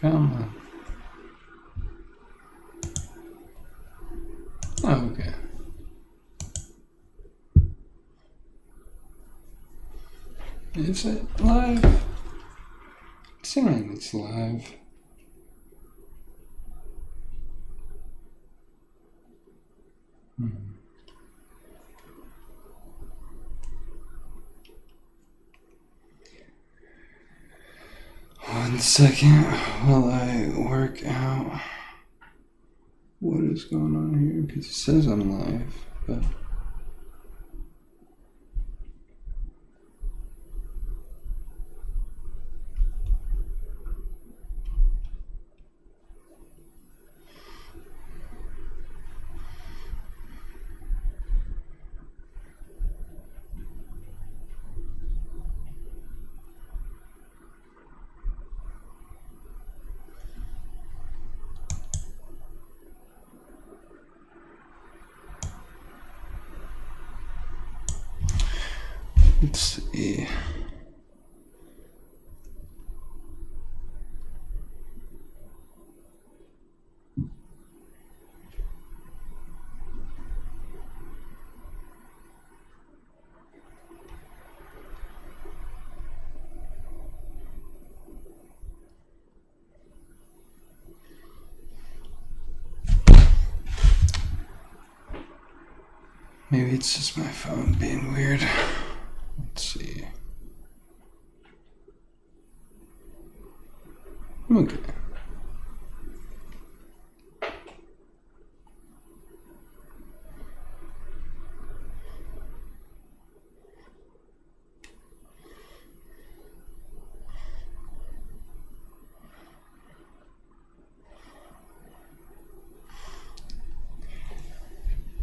Come on. Oh, okay. Is it live? It's saying it's live. One second while I work out what is going on here, because it says I'm live, but let's see. Maybe it's just my phone being weird. Let's see. Okay.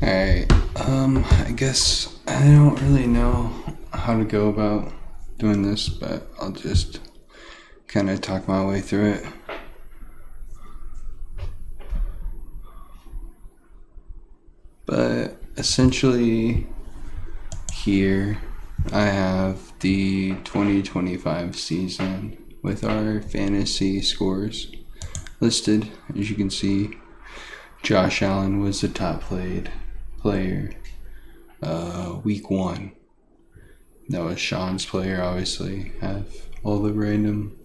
Alright, I guess I don't really know how to go about doing this, but I'll just kind of talk my way through it. But essentially, here I have the 2025 season with our fantasy scores listed. As you can see, Josh Allen was the top played player week 1. That was Sean's player. Obviously have all the random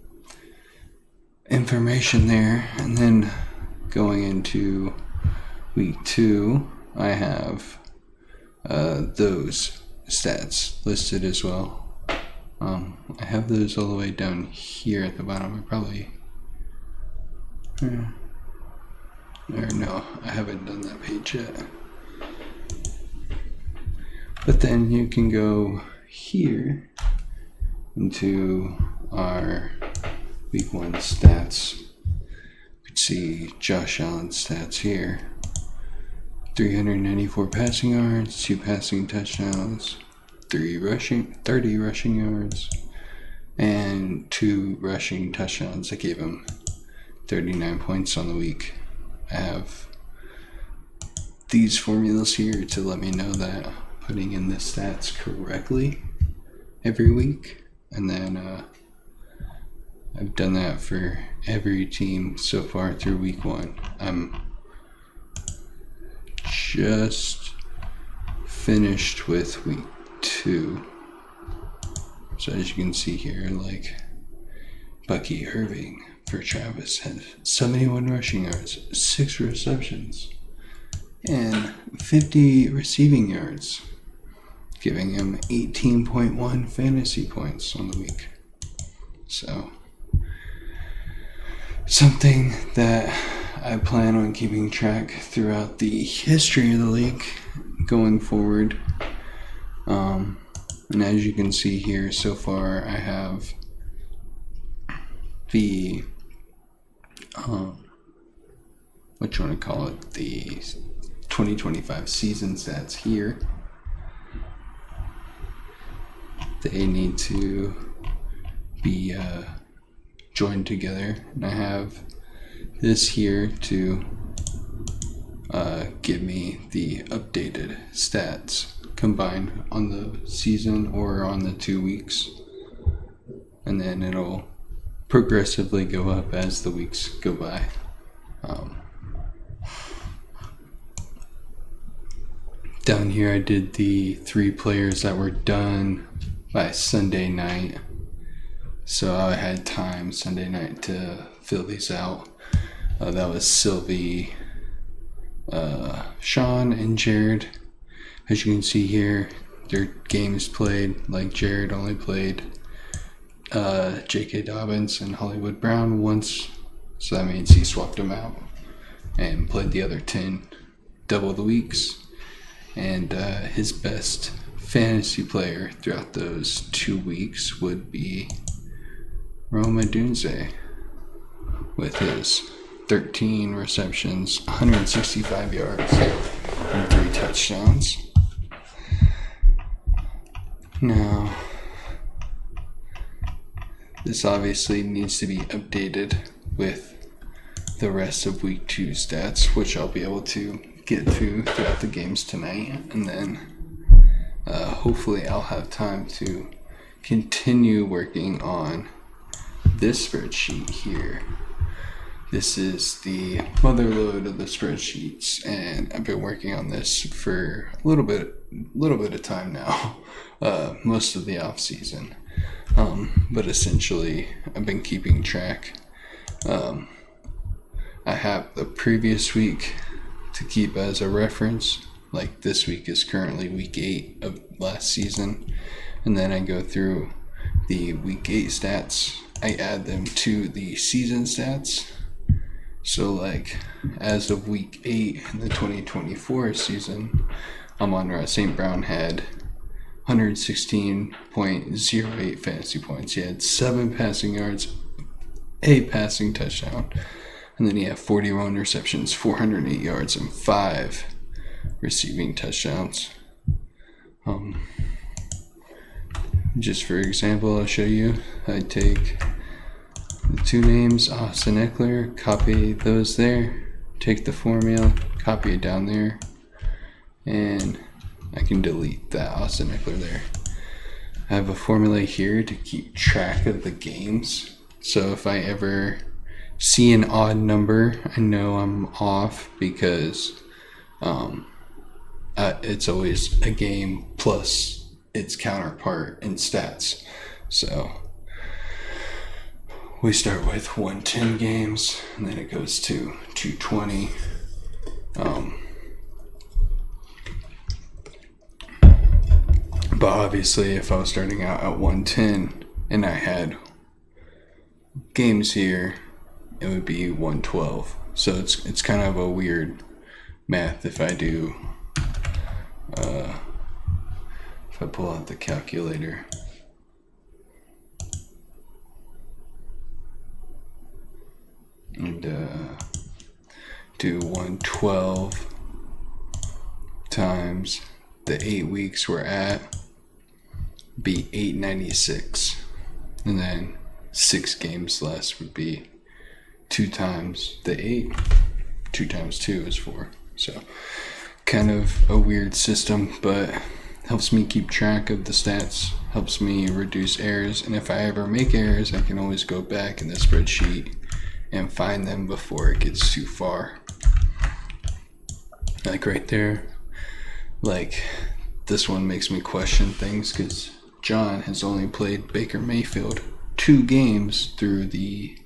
information there. And then going into week 2, I have those stats listed as well. I have those all the way down here at the bottom. I probably or no, I haven't done that page yet. But then you can go here into our week 1 stats. You can see Josh Allen's stats here. 394 passing yards, 2 passing touchdowns, 30 rushing yards, and 2 rushing touchdowns. I gave him 39 points on the week. I have these formulas here to let me know that I'm putting in the stats correctly every week, and then I've done that for every team so far through week 1. I'm just finished with week 2. So as you can see here, like Bucky Irving for Travis had 71 rushing yards, 6 receptions, and 50 receiving yards, giving him 18.1 fantasy points on the week. So something that I plan on keeping track throughout the history of the league going forward. And as you can see here, so far I have the what you want to call it, the 2025 season stats here. They need to be joined together, and I have this here to give me the updated stats combined on the season or on the 2 weeks, and then it'll progressively go up as the weeks go by. Down here I did the 3 players that were done by Sunday night. So I had time Sunday night to fill these out. That was Sylvie, Sean, and Jared. As you can see here, their games played, like Jared only played J.K. Dobbins and Hollywood Brown once. So that means he swapped them out and played the other 10 double the weeks. And his best fantasy player throughout those 2 weeks would be Roma Dunze with his 13 receptions, 165 yards, and 3 touchdowns. Now, this obviously needs to be updated with the rest of week 2 stats, which I'll be able to get through throughout the games tonight, and then hopefully I'll have time to continue working on this spreadsheet here. This is the motherlode of the spreadsheets, and I've been working on this for a little bit of time now, most of the off season. But essentially, I've been keeping track. I have the previous week to keep as a reference. Like this week is currently week 8 of last season, and then I go through the week 8 stats. I add them to the season stats. So like as of week 8 in the 2024 season, Amon-Ra St. Brown had 116.08 fantasy points. He had 7 passing yards, a passing touchdown, and then he had 41 receptions, 408 yards, and 5 receiving touchdowns. Just for example, I'll show you. I take the 2 names, Austin Eckler, copy those there, take the formula, copy it down there, and I can delete that Austin Eckler there. I have a formula here to keep track of the games. So if I ever see an odd number, I know I'm off because it's always a game plus its counterpart in stats. So we start with 110 games, and then it goes to 220. But obviously, if I was starting out at 110 and I had games here, it would be 112. So it's kind of a weird math if I do, if I pull out the calculator. And do 112 times the 8 weeks we're at, be 896. And then 6 games less would be 2 times the 8. 2 times 2 is 4. So kind of a weird system, but helps me keep track of the stats, helps me reduce errors, and if I ever make errors, I can always go back in the spreadsheet and find them before it gets too far. Like right there, like this one makes me question things because John has only played Baker Mayfield 2 games through the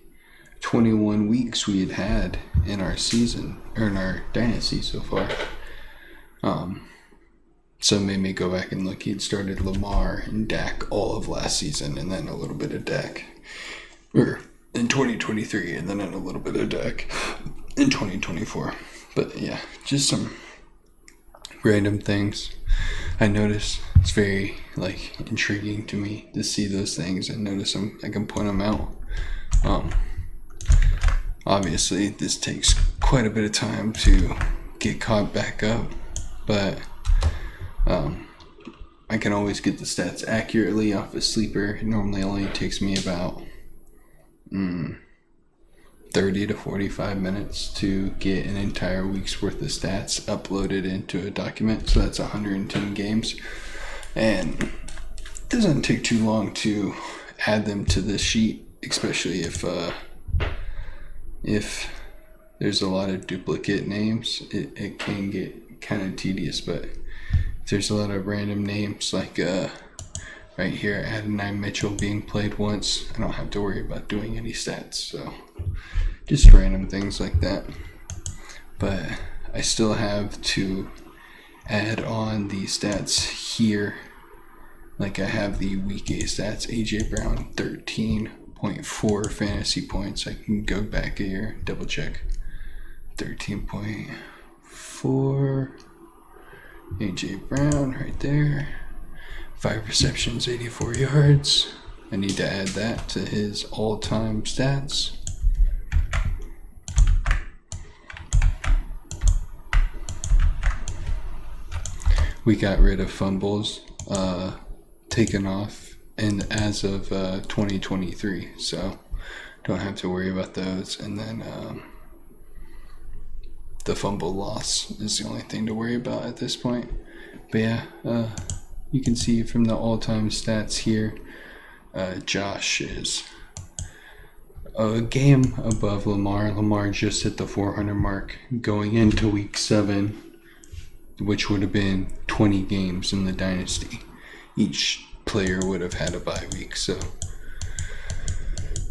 21 weeks we had in our season, or in our dynasty so far. So it made me go back and look. He'd started Lamar and Dak all of last season, and then a little bit of Dak, or in 2023, and then a little bit of Dak in 2024. But yeah, just some random things I noticed. It's very intriguing to me to see those things and notice them. I can point them out. Obviously, this takes quite a bit of time to get caught back up, but I can always get the stats accurately off a sleeper. It normally only takes me about 30 to 45 minutes to get an entire week's worth of stats uploaded into a document. So that's 110 games. And it doesn't take too long to add them to this sheet, especially if there's a lot of duplicate names, it can get kind of tedious. But if there's a lot of random names, like right here, Adonai Mitchell being played once, I don't have to worry about doing any stats. So just random things like that. But I still have to add on the stats here. Like I have the week A stats, AJ Brown 13.4 fantasy points. I can go back here, double check. 13.4 AJ Brown right there. 5 receptions, 84 yards. I need to add that to his all-time stats. We got rid of fumbles taken off and as of 2023, so don't have to worry about those. And then the fumble loss is the only thing to worry about at this point. But yeah, you can see from the all-time stats here, Josh is a game above Lamar. Lamar just hit the 400 mark going into week 7, which would have been 20 games in the dynasty. Each player would have had a bye week. So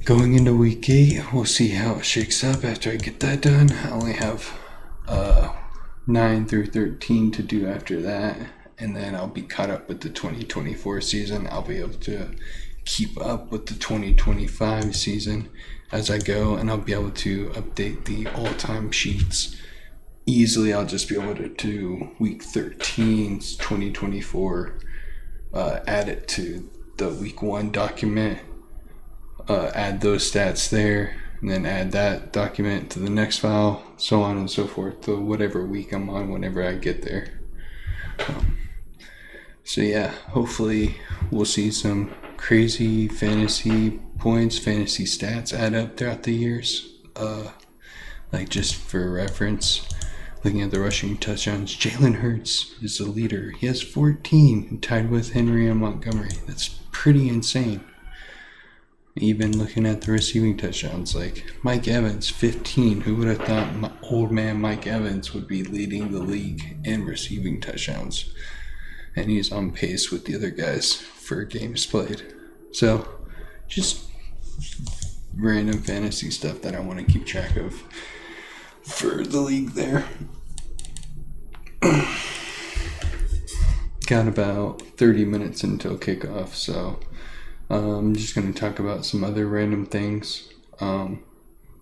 going into week 8, we'll see how it shakes up after I get that done. I only have 9 through 13 to do after that, and then I'll be caught up with the 2024 season. I'll be able to keep up with the 2025 season as I go, and I'll be able to update the all-time sheets easily. I'll just be able to do week 13's 2024, add it to the week 1 document, add those stats there, and then add that document to the next file, so on and so forth, to whatever week I'm on whenever I get there. So yeah, hopefully we'll see some crazy fantasy points, fantasy stats add up throughout the years. Like just for reference, looking at the rushing touchdowns, Jalen Hurts is the leader. He has 14, tied with Henry and Montgomery. That's pretty insane. Even looking at the receiving touchdowns, like Mike Evans, 15. Who would have thought old man Mike Evans would be leading the league in receiving touchdowns? And he's on pace with the other guys for games played. So, just random fantasy stuff that I want to keep track of for the league there. Got about 30 minutes until kickoff, so I'm just going to talk about some other random things, and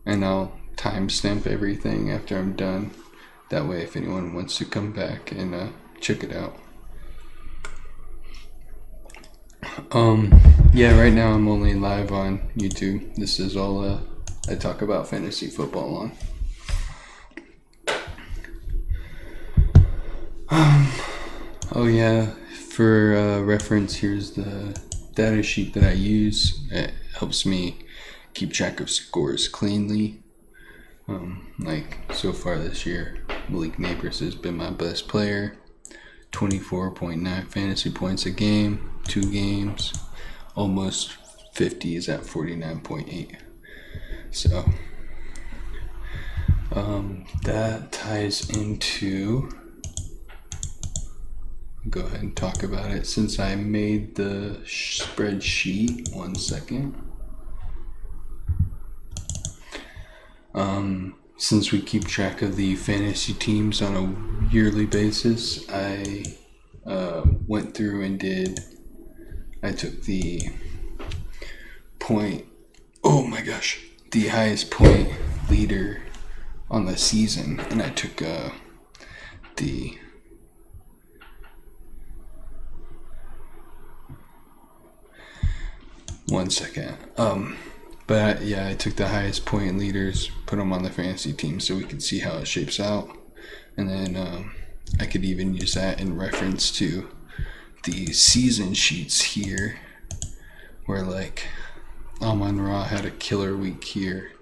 I'll timestamp everything after I'm done. That way, if anyone wants to come back and check it out. Yeah, right now I'm only live on YouTube. This is all I talk about fantasy football on. Oh yeah, for reference, here's the data sheet that I use. It helps me keep track of scores cleanly. Like so far this year, Malik Neighbors has been my best player. 24.9 fantasy points a game, 2 games, almost 50 is at 49.8. So that ties into, go ahead and talk about it since I made the spreadsheet. 1 second. Since we keep track of the fantasy teams on a yearly basis, I went through and I took the the highest point leader on the season, and I took the one second. But yeah, I took the highest point leaders, put them on the fantasy team so we could see how it shapes out. And then I could even use that in reference to the season sheets here, where like Amon-Ra had a killer week here.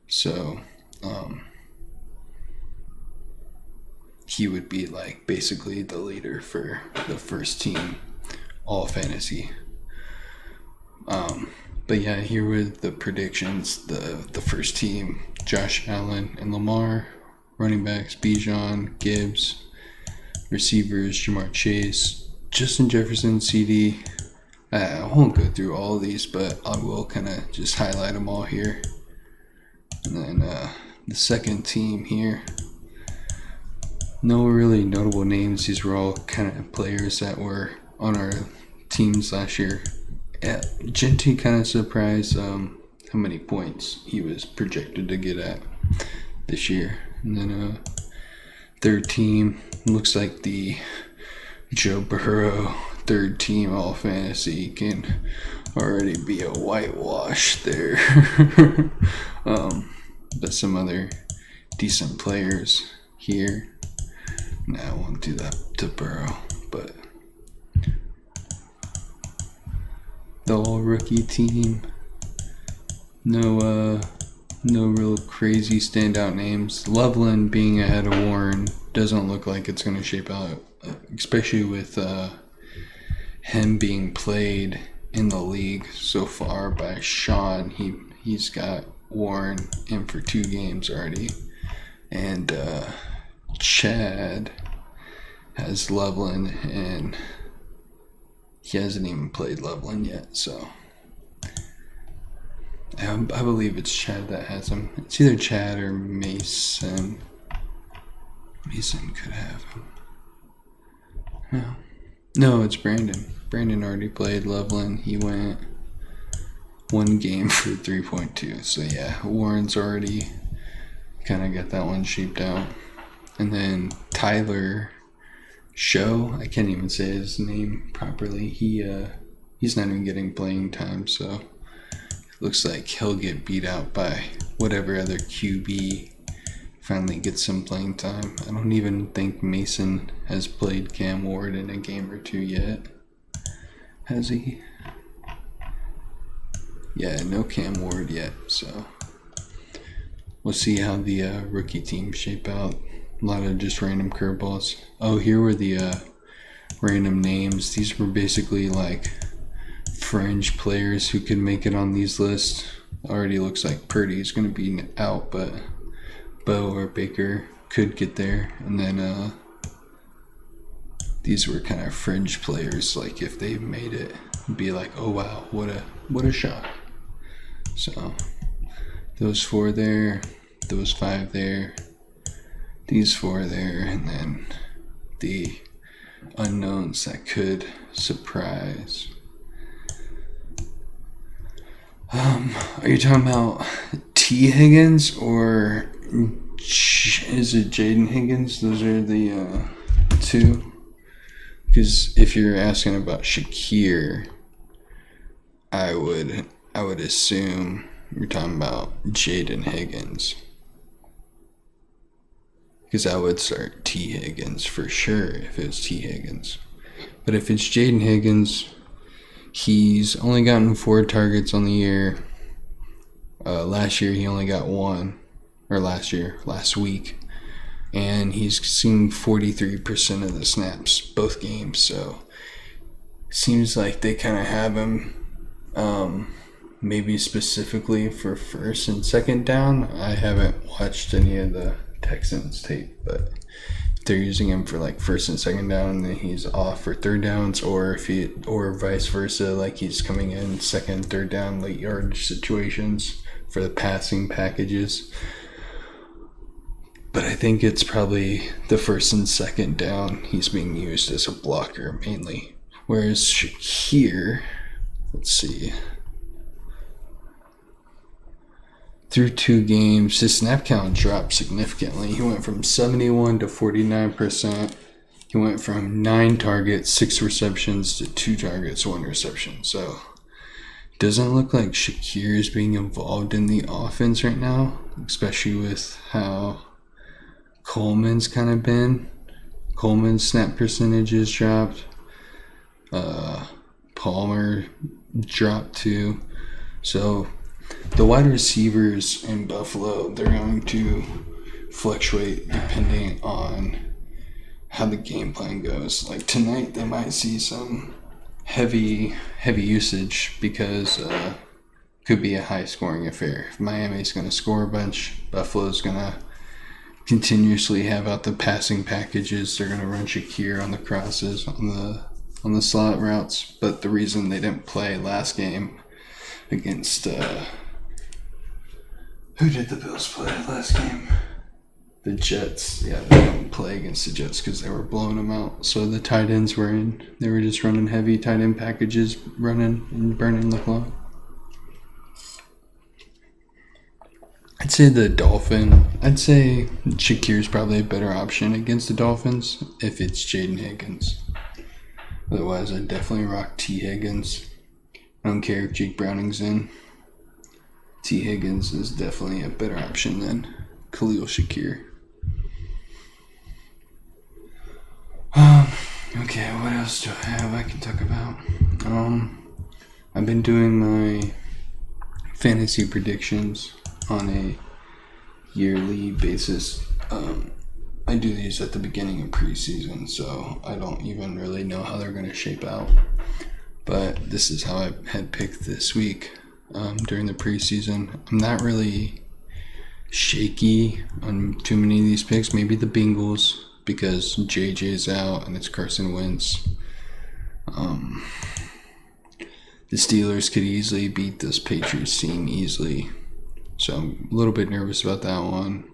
So he would be like basically the leader for the first team all fantasy. But yeah, here were the predictions. The first team: Josh Allen and Lamar. Running backs: Bijan, Gibbs. Receivers: Jamar Chase, Justin Jefferson, CD. I won't go through all of these, but I will kind of just highlight them all here. And then the second team here. No really notable names. These were all kind of players that were on our teams last year. Yeah, Genty kind of surprised how many points he was projected to get at this year. And then third team looks like the Joe Burrow third team all fantasy can already be a whitewash there. But some other decent players here. Now I won't do that to Burrow, but the all rookie team. No real crazy standout names. Loveland being ahead of Warren doesn't look like it's going to shape out, especially with him being played in the league so far by Sean. He's got Warren in for 2 games already, and Chad has Loveland, and he hasn't even played Loveland yet, so I believe it's Chad that has him. It's either Chad or Mason. Mason could have him. No, it's Brandon. Brandon already played Loveland. He went 1 game for 3.2. So yeah, Warren's already kind of got that one shaped out. And then Tyler Show, I can't even say his name properly. He's not even getting playing time, so looks like he'll get beat out by whatever other QB finally gets some playing time. I don't even think Mason has played Cam Ward in a game or 2 yet. Has he? Yeah, no Cam Ward yet, so we'll see how the rookie team shape out. A lot of just random curveballs. Oh, here were the random names. These were basically like fringe players who could make it on these lists. Already looks like Purdy's going to be out, but Bo or Baker could get there. And then these were kind of fringe players, like if they made it, be like, oh wow, what a shot. So those 4 there, those 5 there, these 4 there, and then the unknowns that could surprise. Are you talking about T. Higgins or is it Jaden Higgins? Those are the 2. Because if you're asking about Shakir, I would assume you're talking about Jaden Higgins. Because I would start T. Higgins for sure if it's T. Higgins. But if it's Jaden Higgins, he's only gotten 4 targets on the year. Last year he only got 1. Or last week. And he's seen 43% of the snaps both games. So seems like they kind of have him maybe specifically for first and second down. I haven't watched any of the Texans tape, but they're using him for like first and second down, and then he's off for third downs, or or vice versa, like he's coming in second, third down, late yardage situations for the passing packages. But I think it's probably the first and second down he's being used as a blocker mainly. Whereas Shakir, let's see, through 2 games, his snap count dropped significantly. He went from 71 to 49%. He went from 9 targets, 6 receptions to 2 targets, 1 reception. So it doesn't look like Shakir is being involved in the offense right now, especially with how Coleman's kind of been. Coleman's snap percentages dropped. Palmer dropped too. So the wide receivers in Buffalo, they're going to fluctuate depending on how the game plan goes. Like tonight, they might see some heavy usage because could be a high-scoring affair. If Miami's going to score a bunch, Buffalo's going to continuously have out the passing packages. They're going to run Shakir on the crosses, on the slot routes. But the reason they didn't play last game against who did the Bills play last game? The Jets. Yeah, they didn't play against the Jets because they were blowing them out. So the tight ends were in. They were just running heavy tight end packages, running and burning the clock. I'd say Shakir's probably a better option against the Dolphins if it's Jaden Higgins. Otherwise, I'd definitely rock T. Higgins. I don't care if Jake Browning's in. T. Higgins is definitely a better option than Khalil Shakir. Okay, what else do I have I can talk about? I've been doing my fantasy predictions on a yearly basis. I do these at the beginning of preseason, so I don't even really know how they're going to shape out. But this is how I had picked this week. During the preseason, I'm not really shaky on too many of these picks. Maybe the Bengals because JJ's out and it's Carson Wentz. The Steelers could easily beat this Patriots team easily, so I'm a little bit nervous about that one.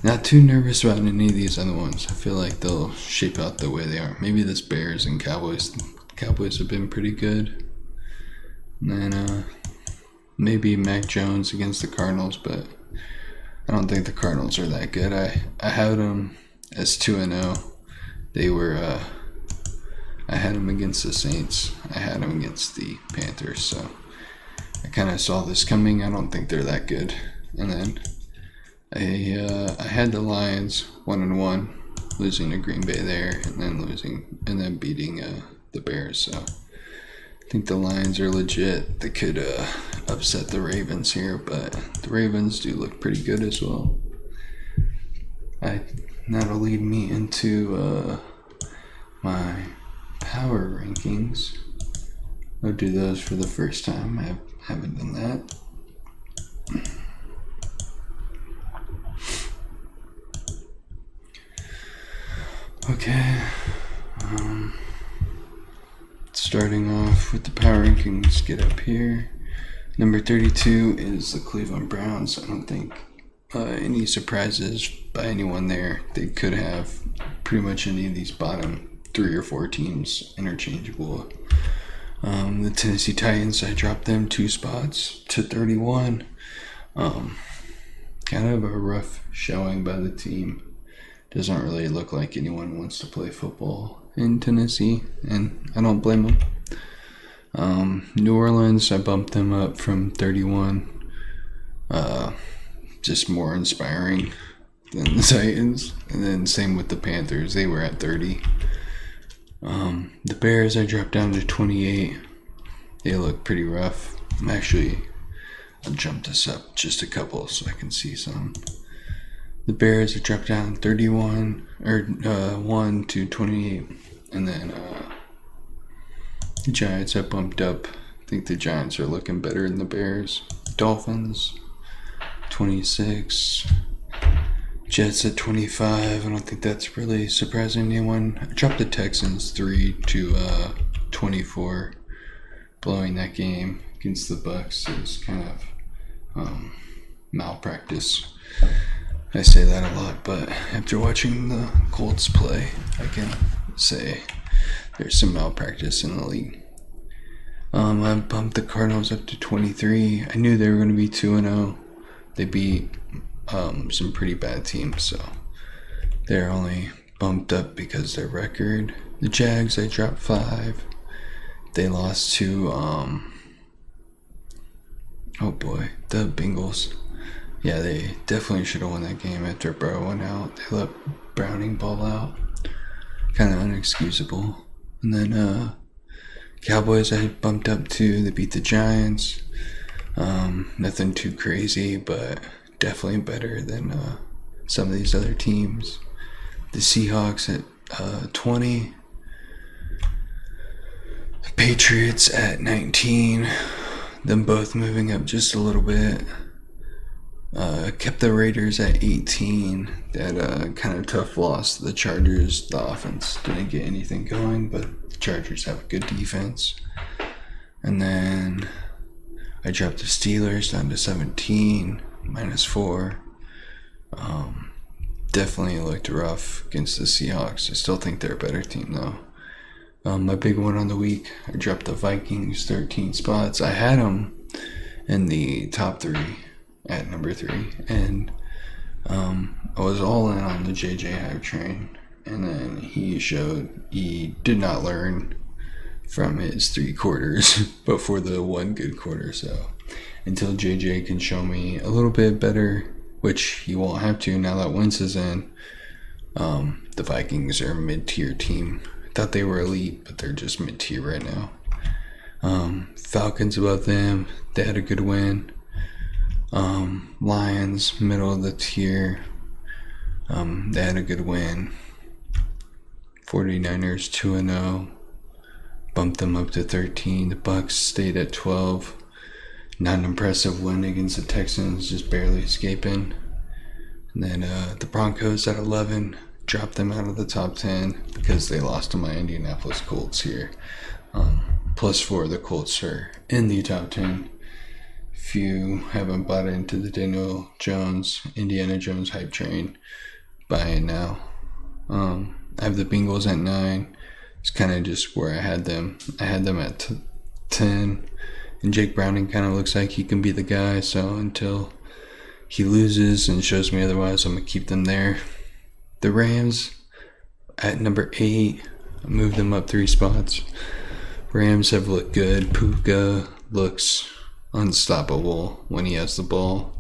Not too nervous about any of these other ones. I feel like they'll shape out the way they are. Maybe this Bears and Cowboys. The Cowboys have been pretty good. And then maybe Mac Jones against the Cardinals, but I don't think the Cardinals are that good. I had them as 2-0. They were. I had them against the Saints. I had them against the Panthers. So I kind of saw this coming. I don't think they're that good. And then I had the Lions 1-1, losing to Green Bay there, and then beating the Bears. So I think the Lions are legit. They could upset the Ravens here, but the Ravens do look pretty good as well. That'll lead me into my power rankings. I'll do those for the first time. I haven't done that. Okay. Starting off with the power rankings, get up here. Number 32 is the Cleveland Browns. I don't think any surprises by anyone there. They could have pretty much any of these bottom 3 or 4 teams interchangeable. The Tennessee Titans, I dropped them 2 spots to 31. Kind of a rough showing by the team. Doesn't really look like anyone wants to play football in Tennessee, and I don't blame them. New Orleans, I bumped them up from 31. Just more inspiring than the Titans. And then same with the Panthers, they were at 30. The Bears, I dropped down to 28. They look pretty rough. I'll jump this up just a couple so I can see some. The Bears have dropped down 1 to 28. And then the Giants have bumped up. I think the Giants are looking better than the Bears. Dolphins, 26. Jets at 25. I don't think that's really surprising anyone. I dropped the Texans 3 to 24. Blowing that game against the Bucks is kind of malpractice. I say that a lot, but after watching the Colts play, I can say there's some malpractice in the league. I bumped the Cardinals up to 23. I knew they were going to be 2-0. They beat some pretty bad teams, so they're only bumped up because their record. The Jags, I dropped 5. They lost to the Bengals. Yeah, they definitely should have won that game after Burrow went out. They let Browning ball out. Kind of unexcusable. And then Cowboys I had bumped up to. They beat the Giants. Nothing too crazy, but definitely better than some of these other teams. The Seahawks at 20. The Patriots at 19. them both moving up just a little bit. Kept the Raiders at 18. That kind of tough loss to the Chargers. The offense didn't get anything going, but the Chargers have a good defense. And then I dropped the Steelers down to 17, -4. Definitely looked rough against the Seahawks. I still think they're a better team, though. My big one on the week, I dropped the Vikings 13 spots. I had them in the top 3 at number 3, and I was all in on the JJ hype train, and then he showed he did not learn from his 3 quarters before the one good quarter. So until JJ can show me a little bit better, which he won't have to now that Wentz is in, the Vikings are a mid-tier team. I thought they were elite, but they're just mid-tier right now. Falcons above them, they had a good win. Lions, middle of the tier, they had a good win. 49ers 2-0, bumped them up to 13. The Bucks stayed at 12. Not an impressive win against the Texans, just barely escaping. And then the Broncos at 11, dropped them out of the top 10 because they lost to my Indianapolis Colts here. +4, the Colts are in the top 10. If you haven't bought into the Indiana Jones hype train, buy it now. I have the Bengals at 9. It's kind of just where I had them. I had them at 10. And Jake Browning kind of looks like he can be the guy. So until he loses and shows me otherwise, I'm going to keep them there. The Rams at number 8. I moved them up 3 spots. Rams have looked good. Puka looks unstoppable when he has the ball.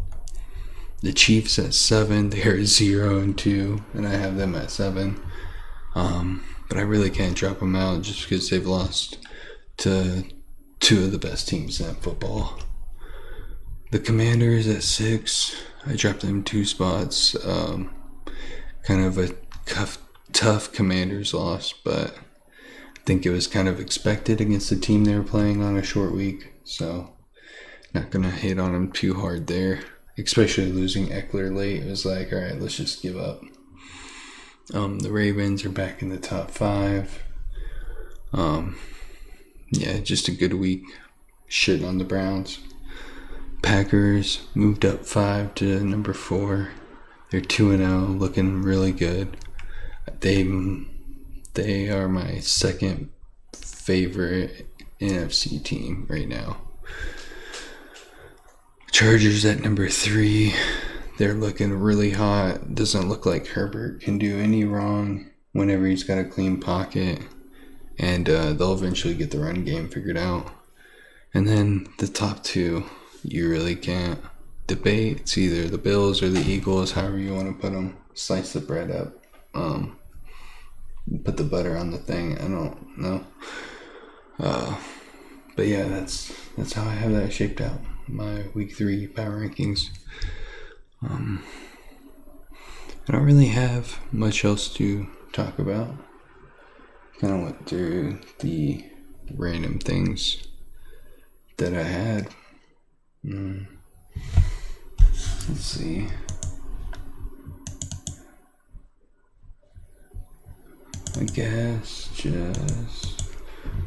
The Chiefs at 7. They are 0-2, and I have them at 7. But I really can't drop them out just because they've lost to 2 of the best teams in football. The Commanders at 6. I dropped them 2 spots. Kind of a tough Commanders loss, but I think it was kind of expected against the team they were playing on a short week. So not going to hit on them too hard there. Especially losing Eckler late. It was like, all right, let's just give up. The Ravens are back in the top 5. Yeah, just a good week. Shit on the Browns. Packers moved up 5 to number 4. They're 2-0, looking really good. They are my second favorite NFC team right now. Chargers at number 3. They're looking really hot. Doesn't look like Herbert can do any wrong whenever he's got a clean pocket. And they'll eventually get the run game figured out. And then the top 2, you really can't debate. It's either the Bills or the Eagles, however you want to put them. Slice the bread up. Put the butter on the thing. I don't know. But yeah, that's how I have that shaped out. My week 3 power rankings. I don't really have much else to talk about. Kind of went through the random things that I had. Let's see. I guess just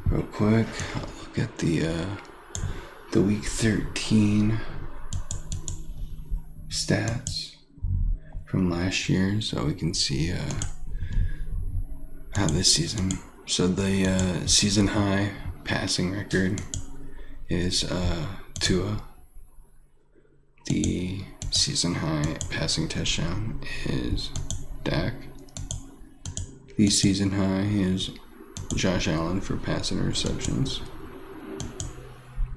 real quick, I'll look at the week 13 stats from last year, so we can see how this season. So the season high passing record is Tua. The season high passing touchdown is Dak. The season high is Josh Allen for passing interceptions.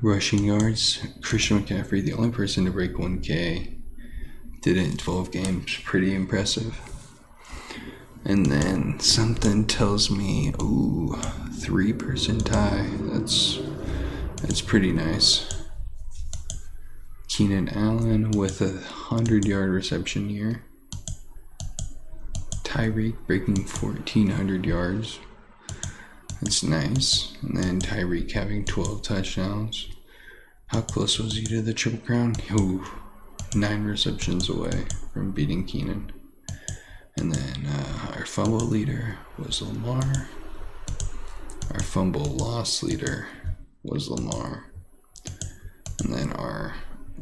Rushing yards, Christian McCaffrey, the only person to break 1K, did it in 12 games. Pretty impressive. And then something tells me, 3-person tie. That's pretty nice. Keenan Allen with 100-yard reception year. Tyreek breaking 1,400 yards. That's nice. And then Tyreek having 12 touchdowns. How close was he to the Triple Crown? Ooh, 9 receptions away from beating Keenan. And then our fumble leader was Lamar. Our fumble loss leader was Lamar. And then our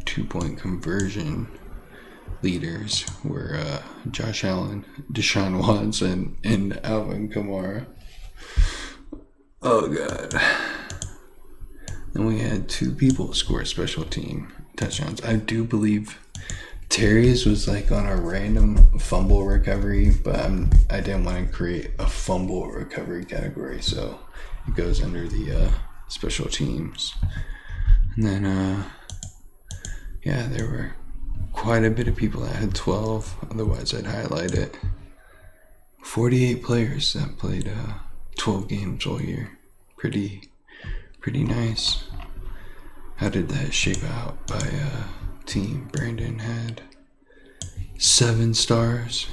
2-point conversion leaders were Josh Allen, Deshaun Watson, and Alvin Kamara. Oh, God. Then we had 2 people score special team touchdowns. I do believe Terry's was like on a random fumble recovery, but I didn't want to create a fumble recovery category, so it goes under the special teams. And then, yeah, there were quite a bit of people that had 12, otherwise I'd highlight it. 48 players that played 12 games all year. Pretty nice. How did that shape out by team? Brandon had 7 stars.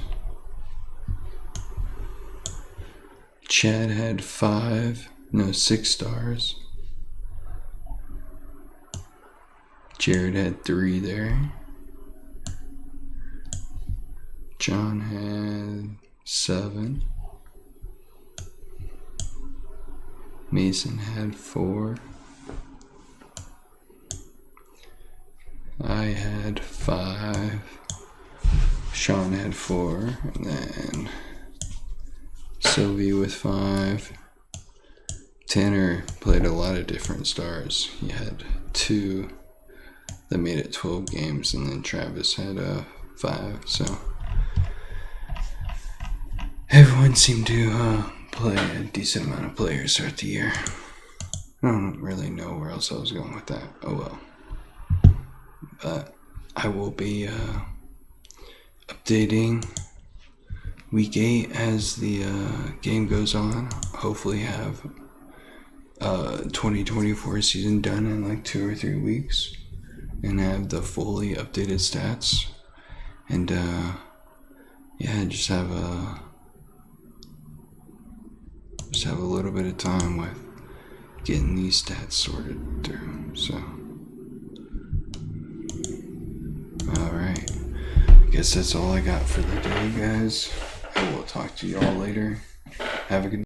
Chad had 6 stars. Jared had 3 there. John had 7. Mason had 4. I had 5. Sean had 4. And then Sylvie with 5. Tanner played a lot of different stars. He had 2 that made it 12 games, and then Travis had 5. So everyone seemed to play a decent amount of players throughout the year. I don't really know where else I was going with that. Oh well. But I will be updating week 8 as the game goes on. Hopefully have 2024 season done in like 2 or 3 weeks and have the fully updated stats. And yeah, just have a little bit of time with getting these stats sorted through. So alright, I guess that's all I got for the day, guys. I will talk to y'all later. Have a good